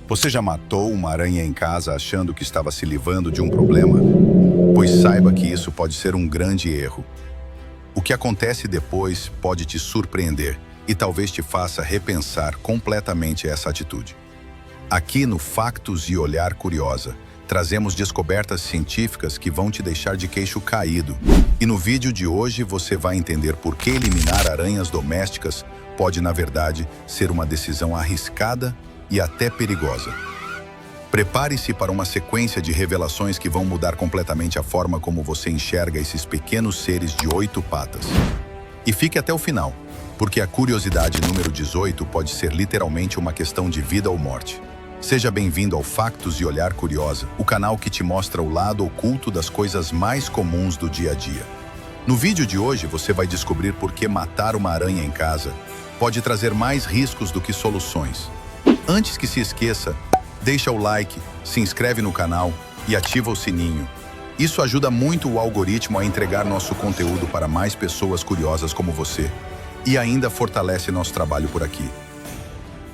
Você já matou uma aranha em casa achando que estava se livrando de um problema? Pois saiba que isso pode ser um grande erro. O que acontece depois pode te surpreender e talvez te faça repensar completamente essa atitude. Aqui no Factos e Olhar Curiosa, trazemos descobertas científicas que vão te deixar de queixo caído. E no vídeo de hoje você vai entender por que eliminar aranhas domésticas pode, na verdade, ser uma decisão arriscada e até perigosa. Prepare-se para uma sequência de revelações que vão mudar completamente a forma como você enxerga esses pequenos seres de 8 patas. E fique até o final, porque a curiosidade número 18 pode ser literalmente uma questão de vida ou morte. Seja bem-vindo ao Factos e Olhar Curiosa, o canal que te mostra o lado oculto das coisas mais comuns do dia a dia. No vídeo de hoje você vai descobrir por que matar uma aranha em casa pode trazer mais riscos do que soluções. Antes que se esqueça, deixa o like, se inscreve no canal e ativa o sininho. Isso ajuda muito o algoritmo a entregar nosso conteúdo para mais pessoas curiosas como você e ainda fortalece nosso trabalho por aqui.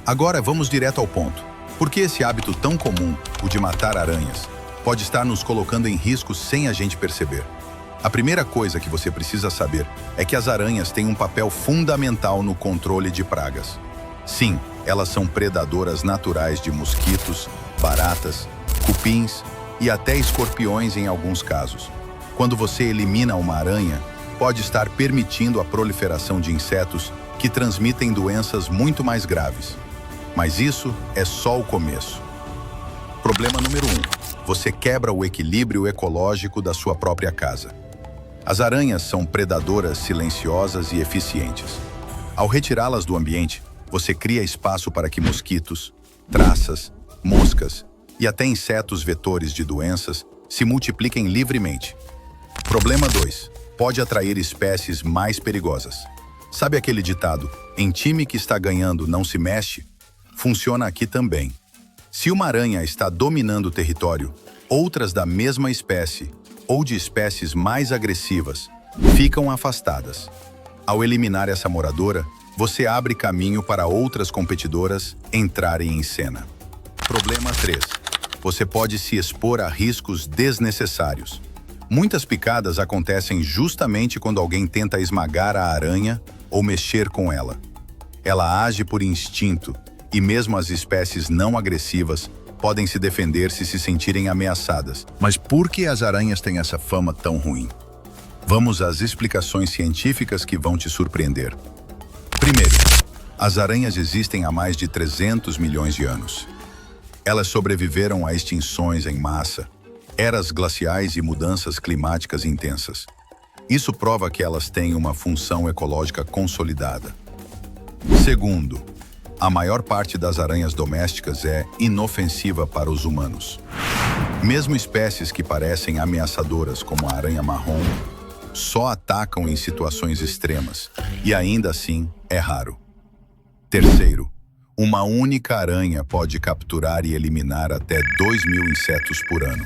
Agora vamos direto ao ponto. Por que esse hábito tão comum, o de matar aranhas, pode estar nos colocando em risco sem a gente perceber? A primeira coisa que você precisa saber é que as aranhas têm um papel fundamental no controle de pragas. Sim, elas são predadoras naturais de mosquitos, baratas, cupins e até escorpiões em alguns casos. Quando você elimina uma aranha, pode estar permitindo a proliferação de insetos que transmitem doenças muito mais graves. Mas isso é só o começo. Problema número 1. Você quebra o equilíbrio ecológico da sua própria casa. As aranhas são predadoras silenciosas e eficientes. Ao retirá-las do ambiente, você cria espaço para que mosquitos, traças, moscas e até insetos vetores de doenças se multipliquem livremente. Problema 2. Pode atrair espécies mais perigosas. Sabe aquele ditado, em time que está ganhando não se mexe? Funciona aqui também. Se uma aranha está dominando o território, outras da mesma espécie ou de espécies mais agressivas ficam afastadas. Ao eliminar essa moradora, você abre caminho para outras competidoras entrarem em cena. Problema 3. Você pode se expor a riscos desnecessários. Muitas picadas acontecem justamente quando alguém tenta esmagar a aranha ou mexer com ela. Ela age por instinto e mesmo as espécies não agressivas podem se defender se sentirem ameaçadas. Mas por que as aranhas têm essa fama tão ruim? Vamos às explicações científicas que vão te surpreender. Primeiro, as aranhas existem há mais de 300 milhões de anos. Elas sobreviveram a extinções em massa, eras glaciais e mudanças climáticas intensas. Isso prova que elas têm uma função ecológica consolidada. Segundo, a maior parte das aranhas domésticas é inofensiva para os humanos. Mesmo espécies que parecem ameaçadoras, como a aranha marrom, só atacam em situações extremas, e ainda assim é raro. Terceiro, uma única aranha pode capturar e eliminar até 2.000 insetos por ano.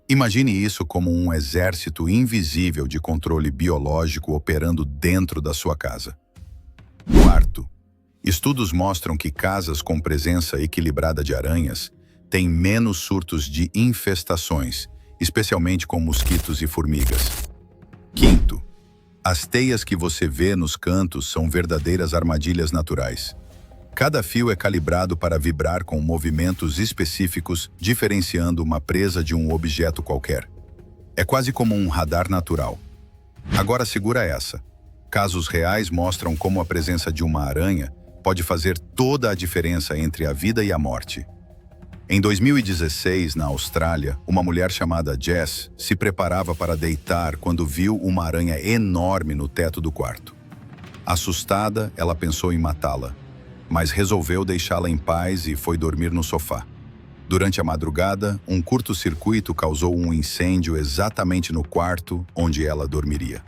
Imagine isso como um exército invisível de controle biológico operando dentro da sua casa. Quarto, estudos mostram que casas com presença equilibrada de aranhas têm menos surtos de infestações, especialmente com mosquitos e formigas. Quinto, as teias que você vê nos cantos são verdadeiras armadilhas naturais. Cada fio é calibrado para vibrar com movimentos específicos, diferenciando uma presa de um objeto qualquer. É quase como um radar natural. Agora segura essa. Casos reais mostram como a presença de uma aranha pode fazer toda a diferença entre a vida e a morte. Em 2016, na Austrália, uma mulher chamada Jess se preparava para deitar quando viu uma aranha enorme no teto do quarto. Assustada, ela pensou em matá-la, mas resolveu deixá-la em paz e foi dormir no sofá. Durante a madrugada, um curto-circuito causou um incêndio exatamente no quarto onde ela dormiria.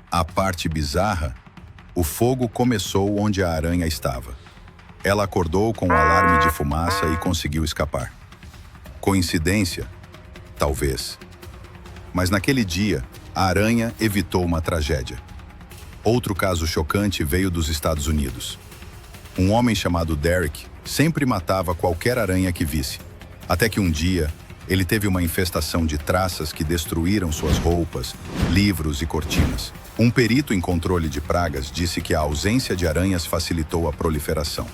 A parte bizarra, o fogo começou onde a aranha estava. Ela acordou com um alarme de fumaça e conseguiu escapar. Coincidência? Talvez. Mas naquele dia, a aranha evitou uma tragédia. Outro caso chocante veio dos Estados Unidos. Um homem chamado Derek sempre matava qualquer aranha que visse. Até que um dia, ele teve uma infestação de traças que destruíram suas roupas, livros e cortinas. Um perito em controle de pragas disse que a ausência de aranhas facilitou a proliferação.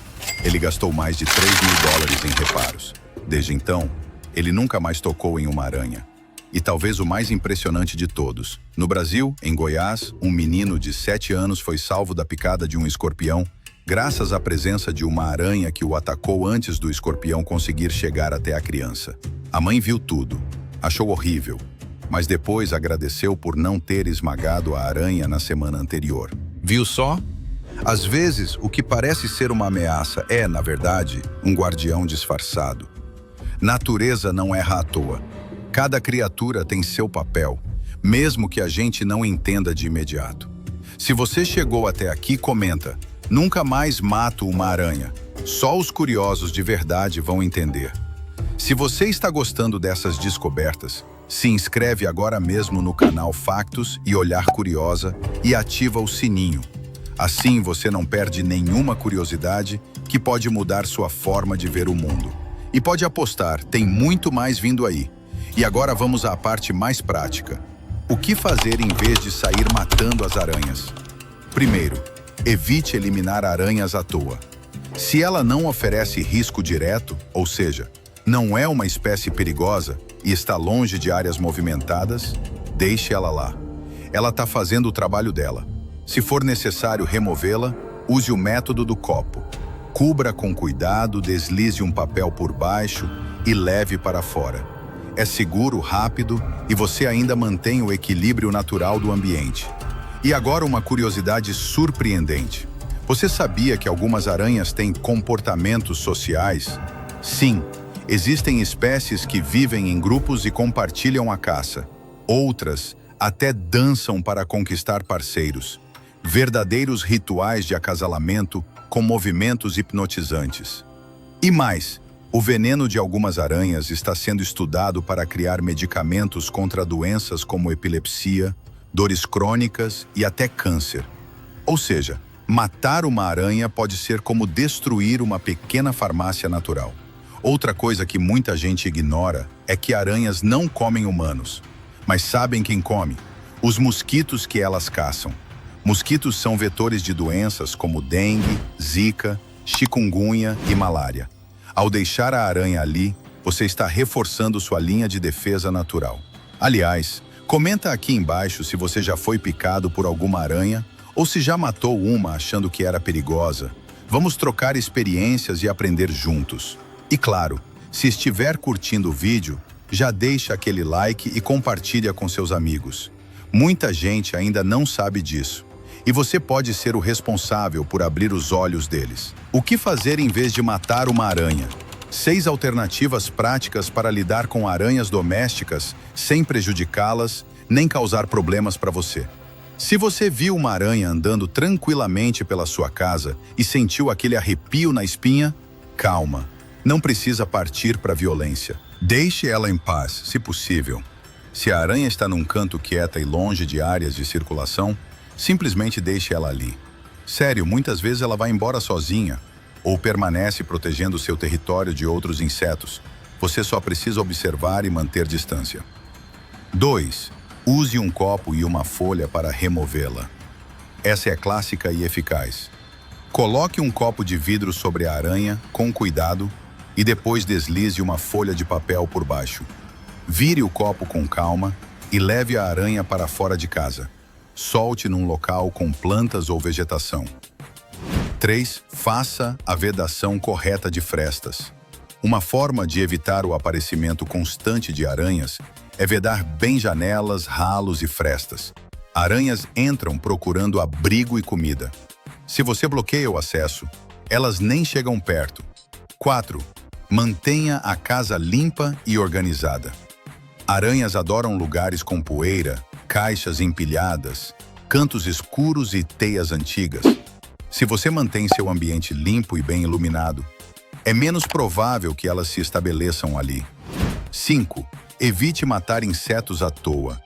Ele gastou mais de $3.000 em reparos. Desde então, ele nunca mais tocou em uma aranha. E talvez o mais impressionante de todos, no Brasil, em Goiás, um menino de 7 anos foi salvo da picada de um escorpião graças à presença de uma aranha que o atacou antes do escorpião conseguir chegar até a criança. A mãe viu tudo, achou horrível, mas depois agradeceu por não ter esmagado a aranha na semana anterior. Viu só? Às vezes, o que parece ser uma ameaça é, na verdade, um guardião disfarçado. Natureza não erra à toa. Cada criatura tem seu papel, mesmo que a gente não entenda de imediato. Se você chegou até aqui, comenta: nunca mais mato uma aranha. Só os curiosos de verdade vão entender. Se você está gostando dessas descobertas, se inscreve agora mesmo no canal Factos e Olhar Curiosa e ativa o sininho. Assim você não perde nenhuma curiosidade que pode mudar sua forma de ver o mundo. E pode apostar, tem muito mais vindo aí. E agora vamos à parte mais prática. O que fazer em vez de sair matando as aranhas? Primeiro, evite eliminar aranhas à toa. Se ela não oferece risco direto, ou seja, não é uma espécie perigosa e está longe de áreas movimentadas, deixe ela lá. Ela está fazendo o trabalho dela. Se for necessário removê-la, use o método do copo. Cubra com cuidado, deslize um papel por baixo e leve para fora. É seguro, rápido e você ainda mantém o equilíbrio natural do ambiente. E agora uma curiosidade surpreendente. Você sabia que algumas aranhas têm comportamentos sociais? Sim, existem espécies que vivem em grupos e compartilham a caça. Outras até dançam para conquistar parceiros. Verdadeiros rituais de acasalamento com movimentos hipnotizantes. E mais, o veneno de algumas aranhas está sendo estudado para criar medicamentos contra doenças como epilepsia, dores crônicas e até câncer. Ou seja, matar uma aranha pode ser como destruir uma pequena farmácia natural. Outra coisa que muita gente ignora é que aranhas não comem humanos. Mas sabem quem come? Os mosquitos que elas caçam. Mosquitos são vetores de doenças como dengue, zika, chikungunya e malária. Ao deixar a aranha ali, você está reforçando sua linha de defesa natural. Aliás, comenta aqui embaixo se você já foi picado por alguma aranha ou se já matou uma achando que era perigosa. Vamos trocar experiências e aprender juntos. E claro, se estiver curtindo o vídeo, já deixa aquele like e compartilha com seus amigos. Muita gente ainda não sabe disso. E você pode ser o responsável por abrir os olhos deles. O que fazer em vez de matar uma aranha? 6 alternativas práticas para lidar com aranhas domésticas sem prejudicá-las nem causar problemas para você. Se você viu uma aranha andando tranquilamente pela sua casa e sentiu aquele arrepio na espinha, calma. Não precisa partir para a violência. Deixe ela em paz, se possível. Se a aranha está num canto quieta e longe de áreas de circulação, simplesmente deixe ela ali. Sério, muitas vezes ela vai embora sozinha ou permanece protegendo seu território de outros insetos. Você só precisa observar e manter distância. 2. Use um copo e uma folha para removê-la. Essa é clássica e eficaz. Coloque um copo de vidro sobre a aranha, com cuidado, e depois deslize uma folha de papel por baixo. Vire o copo com calma e leve a aranha para fora de casa. Solte num local com plantas ou vegetação. 3. Faça a vedação correta de frestas. Uma forma de evitar o aparecimento constante de aranhas é vedar bem janelas, ralos e frestas. Aranhas entram procurando abrigo e comida. Se você bloqueia o acesso, elas nem chegam perto. 4. Mantenha a casa limpa e organizada. Aranhas adoram lugares com poeira, caixas empilhadas, cantos escuros e teias antigas. Se você mantém seu ambiente limpo e bem iluminado, é menos provável que elas se estabeleçam ali. 5. Evite matar insetos à toa.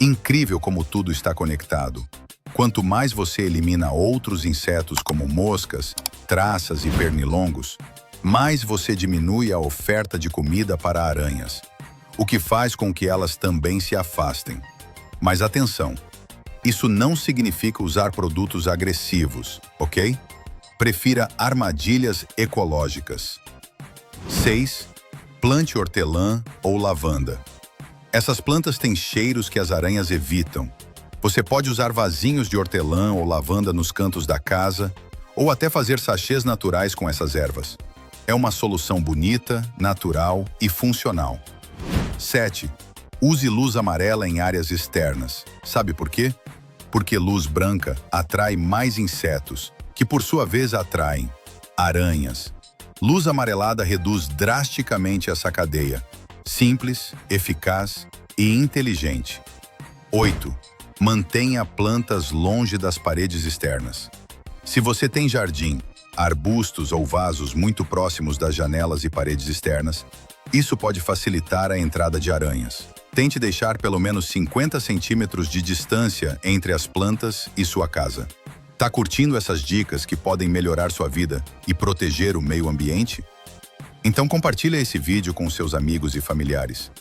Incrível como tudo está conectado. Quanto mais você elimina outros insetos como moscas, traças e pernilongos, mais você diminui a oferta de comida para aranhas, o que faz com que elas também se afastem. Mas atenção, isso não significa usar produtos agressivos, ok? Prefira armadilhas ecológicas. 6. Plante hortelã ou lavanda. Essas plantas têm cheiros que as aranhas evitam. Você pode usar vasinhos de hortelã ou lavanda nos cantos da casa, ou até fazer sachês naturais com essas ervas. É uma solução bonita, natural e funcional. 7. Use luz amarela em áreas externas. Sabe por quê? Porque luz branca atrai mais insetos, que por sua vez atraem aranhas. Luz amarelada reduz drasticamente essa cadeia. Simples, eficaz e inteligente. 8. Mantenha plantas longe das paredes externas. Se você tem jardim, arbustos ou vasos muito próximos das janelas e paredes externas, isso pode facilitar a entrada de aranhas. Tente deixar pelo menos 50 centímetros de distância entre as plantas e sua casa. Tá curtindo essas dicas que podem melhorar sua vida e proteger o meio ambiente? Então compartilhe esse vídeo com seus amigos e familiares.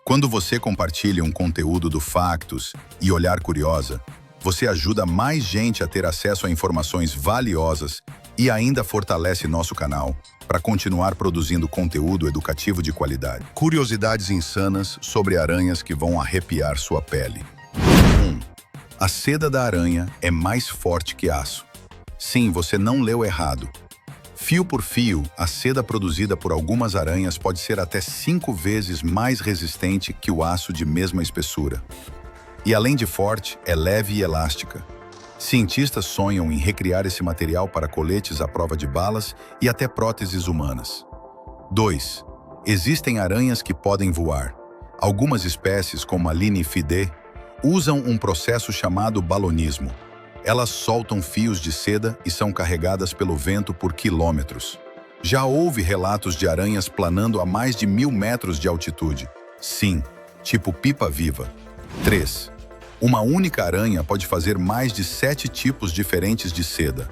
Quando você compartilha um conteúdo do Factos e Olhar Curiosa, você ajuda mais gente a ter acesso a informações valiosas e ainda fortalece nosso canal para continuar produzindo conteúdo educativo de qualidade. Curiosidades insanas sobre aranhas que vão arrepiar sua pele. 1. A seda da aranha é mais forte que aço. Sim, você não leu errado. Fio por fio, a seda produzida por algumas aranhas pode ser até 5 vezes mais resistente que o aço de mesma espessura. E além de forte, é leve e elástica. Cientistas sonham em recriar esse material para coletes à prova de balas e até próteses humanas. 2. Existem aranhas que podem voar. Algumas espécies, como a Linyphidae, usam um processo chamado balonismo. Elas soltam fios de seda e são carregadas pelo vento por quilômetros. Já houve relatos de aranhas planando a mais de 1.000 metros de altitude. Sim, tipo pipa-viva. 3. Uma única aranha pode fazer mais de 7 tipos diferentes de seda.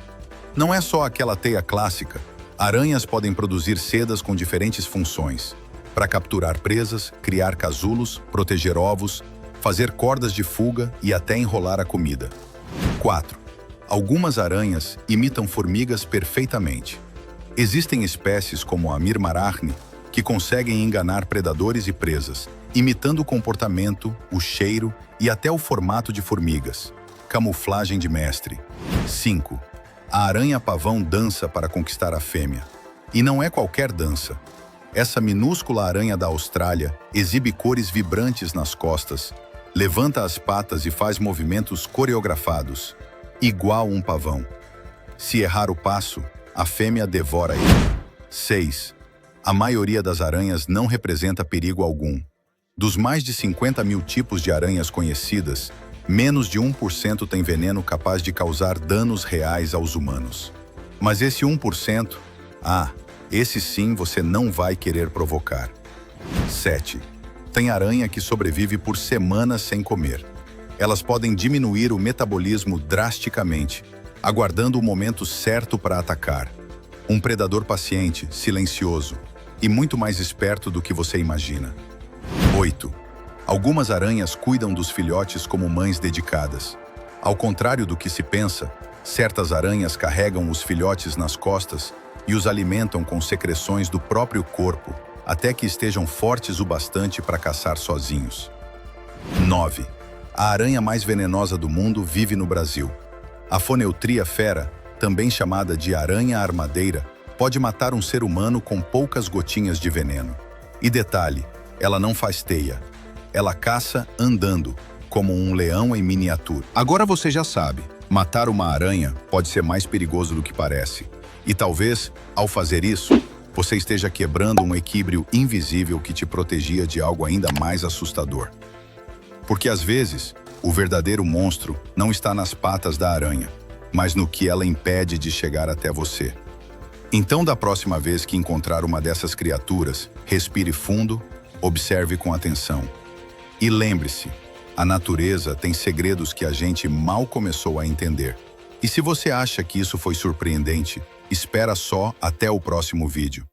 Não é só aquela teia clássica. Aranhas podem produzir sedas com diferentes funções. Para capturar presas, criar casulos, proteger ovos, fazer cordas de fuga e até enrolar a comida. 4. Algumas aranhas imitam formigas perfeitamente. Existem espécies como a Mirmarachne que conseguem enganar predadores e presas, imitando o comportamento, o cheiro e até o formato de formigas. Camuflagem de mestre. 5. A aranha-pavão dança para conquistar a fêmea. E não é qualquer dança. Essa minúscula aranha da Austrália exibe cores vibrantes nas costas, levanta as patas e faz movimentos coreografados, igual um pavão. Se errar o passo, a fêmea devora ele. 6. A maioria das aranhas não representa perigo algum. Dos mais de 50.000 tipos de aranhas conhecidas, menos de 1% tem veneno capaz de causar danos reais aos humanos. Mas esse 1%, esse sim você não vai querer provocar. 7. Tem aranha que sobrevive por semanas sem comer. Elas podem diminuir o metabolismo drasticamente, aguardando o momento certo para atacar. Um predador paciente, silencioso e muito mais esperto do que você imagina. 8. Algumas aranhas cuidam dos filhotes como mães dedicadas. Ao contrário do que se pensa, certas aranhas carregam os filhotes nas costas e os alimentam com secreções do próprio corpo, até que estejam fortes o bastante para caçar sozinhos. 9. A aranha mais venenosa do mundo vive no Brasil. A Phoneutria fera, também chamada de aranha-armadeira, pode matar um ser humano com poucas gotinhas de veneno. E detalhe, ela não faz teia. Ela caça andando, como um leão em miniatura. Agora você já sabe, matar uma aranha pode ser mais perigoso do que parece. E talvez, ao fazer isso, você esteja quebrando um equilíbrio invisível que te protegia de algo ainda mais assustador. Porque às vezes, o verdadeiro monstro não está nas patas da aranha, mas no que ela impede de chegar até você. Então, da próxima vez que encontrar uma dessas criaturas, respire fundo, observe com atenção. E lembre-se, a natureza tem segredos que a gente mal começou a entender. E se você acha que isso foi surpreendente, espera só até o próximo vídeo.